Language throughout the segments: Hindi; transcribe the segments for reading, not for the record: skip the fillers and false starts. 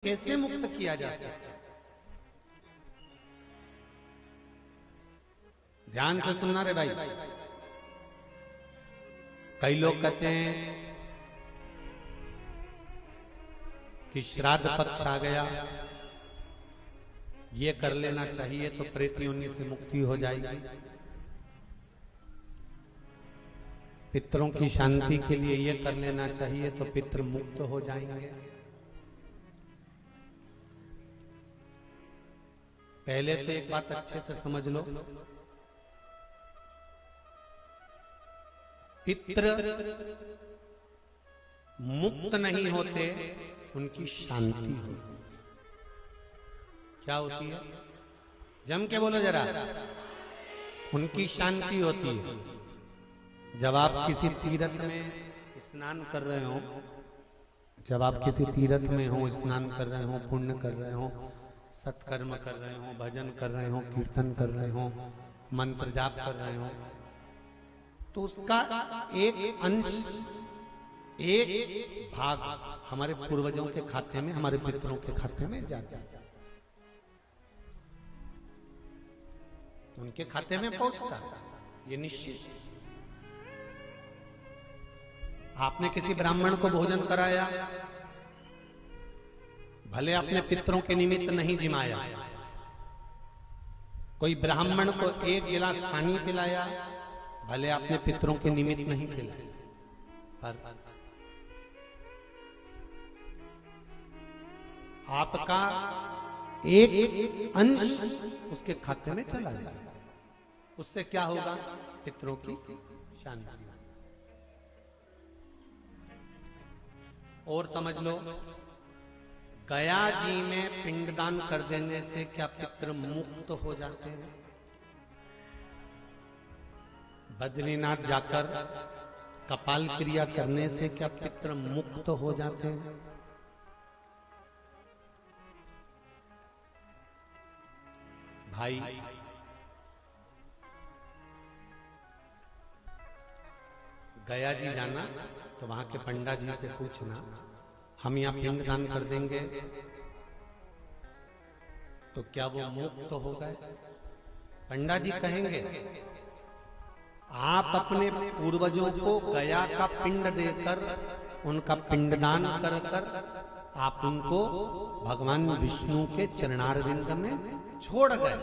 कैसे मुक्त किया जा सकता है? ध्यान से सुनना रे भाई। कई लोग कहते हैं कि श्राद्ध पक्ष आ गया, ये कर लेना चाहिए तो प्रेत योनि से मुक्ति हो जाएगी। पितरों की शांति के लिए ये कर लेना चाहिए तो पितर मुक्त हो जाएंगे। पहले तो एक बात अच्छे से समझ लो, पितर मुक्त नहीं होते, उनकी शांति होती। क्या होती है? जम के बोलो जरा। उनकी शांति होती है। जब आप किसी तीर्थ में स्नान कर रहे हो, जब आप किसी तीर्थ में हो, स्नान कर रहे हो, पुण्य कर रहे हो, सत्कर्म कर रहे हो, भजन कर रहे हो, कीर्तन कर रहे हो, मंत्र जाप कर रहे हो, तो उसका एक अंश, एक भाग हमारे पूर्वजों के खाते में, हमारे पितरों के खाते में जाता है, उनके खाते में पहुंचता है, ये निश्चित। आपने किसी ब्राह्मण को भोजन कराया, भले अपने पितरों के निमित्त नहीं जिमाया, कोई ब्राह्मण को एक गिलास पानी पिलाया, भले अपने पितरों के निमित्त नहीं पिलाया, पर आपका एक अंश उसके खाते में चला जाएगा। उससे क्या होगा? पितरों की शांति। और समझ लो, गया जी में पिंडदान कर देने से क्या पितृ मुक्त हो जाते हैं? बद्रीनाथ जाकर कपाल क्रिया करने से क्या पितृ मुक्त हो जाते हैं? भाई, गया जी जाना तो वहां के पंडा जी से पूछना, हम यहाँ पिंडदान कर देंगे तो क्या वो मुक्त हो गए? पंडा जी कहेंगे, आप अपने पूर्वजों को गया का पिंड देकर, उनका पिंडदान कर कर आप उनको भगवान विष्णु के चरणारविंद में छोड़ गए,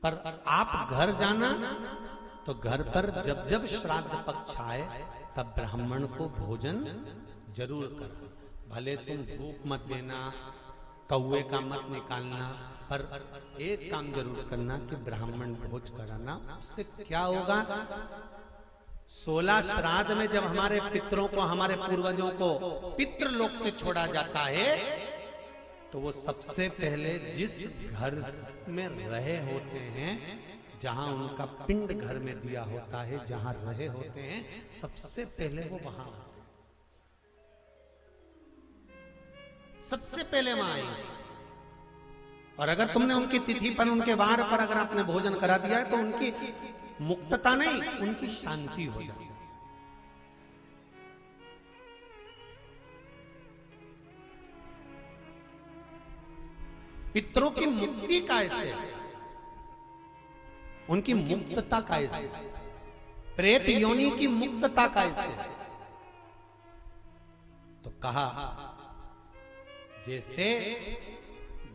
पर आप घर जाना तो घर पर जब जब श्राद्ध पक्ष आए तब ब्राह्मण को भोजन जरूर करना। भले तुम धूप मत देना, कौवे का मत निकालना, पर एक काम जरूर करना कि ब्राह्मण भोज कराना। उससे क्या होगा? 16 श्राद्ध में जब हमारे पितरों को, हमारे पूर्वजों को पितृलोक से छोड़ा जाता है, तो वो सबसे पहले जिस घर में रहे होते हैं, जहां उनका पिंड घर में दिया होता है, जहां रहे होते हैं, सबसे पहले वो वहां आते हैं, सबसे पहले वहां आएंगे। और अगर तुमने उनकी तिथि पर, उनके वार पर अगर आपने भोजन करा दिया है, तो उनकी मुक्तता नहीं, उनकी शांति हो जाती है। पितरों की मुक्ति कैसे है? उनकी मुक्तता कैसे? प्रेत योनि की मुक्तता कैसे? तो कहा, जैसे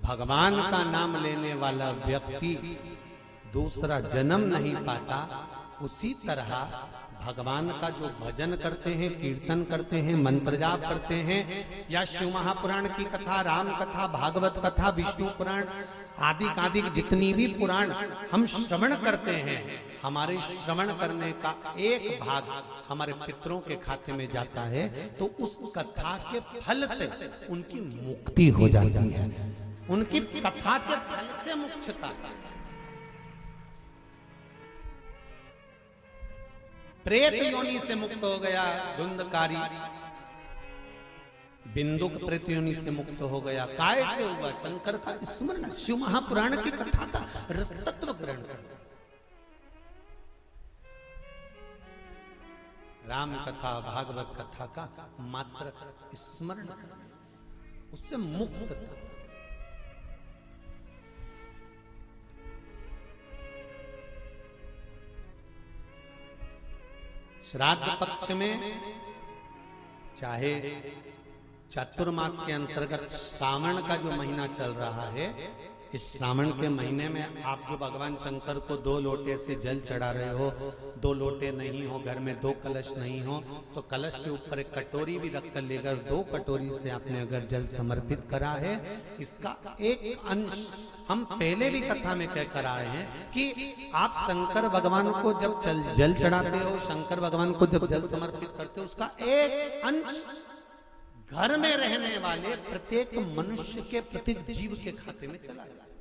भगवान का नाम लेने वाला व्यक्ति दूसरा जन्म नहीं पाता, उसी तरह भगवान का जो भजन करते हैं, कीर्तन करते हैं, मंत्र जाप करते हैं, या शिव महापुराण की कथा, राम कथा, भागवत कथा, विष्णु पुराण आदि आदि जितनी भी पुराण हम श्रवण करते हैं, हमारे श्रवण करने का एक भाग हमारे पितरों के खाते में जाता है, तो उस कथा के फल से उनकी मुक्ति हो जाती है। उनकी कथा के फल से मुक्तता। प्रेत योनि से मुक्त हो गया धुंधकारी, बिंदुक प्रेत योनि से मुक्त हो गया। काय से हुआ? शंकर का स्मरण, शिव महापुराण की कथा का रसतत्व ग्रहण कर। राम कथा भागवत कथा का मात्र स्मरण करना, उससे मुक्त था। श्राद्ध पक्ष में चाहे चातुर्मास के अंतर्गत श्रावण का जो महीना चल रहा है, इस श्रावण के महीने में आप जो भगवान शंकर को 2 लोटे से जल चढ़ा रहे हो, 2 लोटे नहीं हो, घर में 2 कलश नहीं हो, तो कलश के ऊपर एक कटोरी भी रखकर लेकर 2 कटोरी से आपने अगर जल समर्पित करा है, इसका एक अंश हम पहले भी कथा में कह कर आए हैं कि आप शंकर भगवान को जब जल चढ़ाते हो, शंकर भगवान को जब जल समर्पित करते हो, उसका एक अंश घर में रहने वाले प्रत्येक मनुष्य के प्रत्येक जीव के खाते में चला जाता है।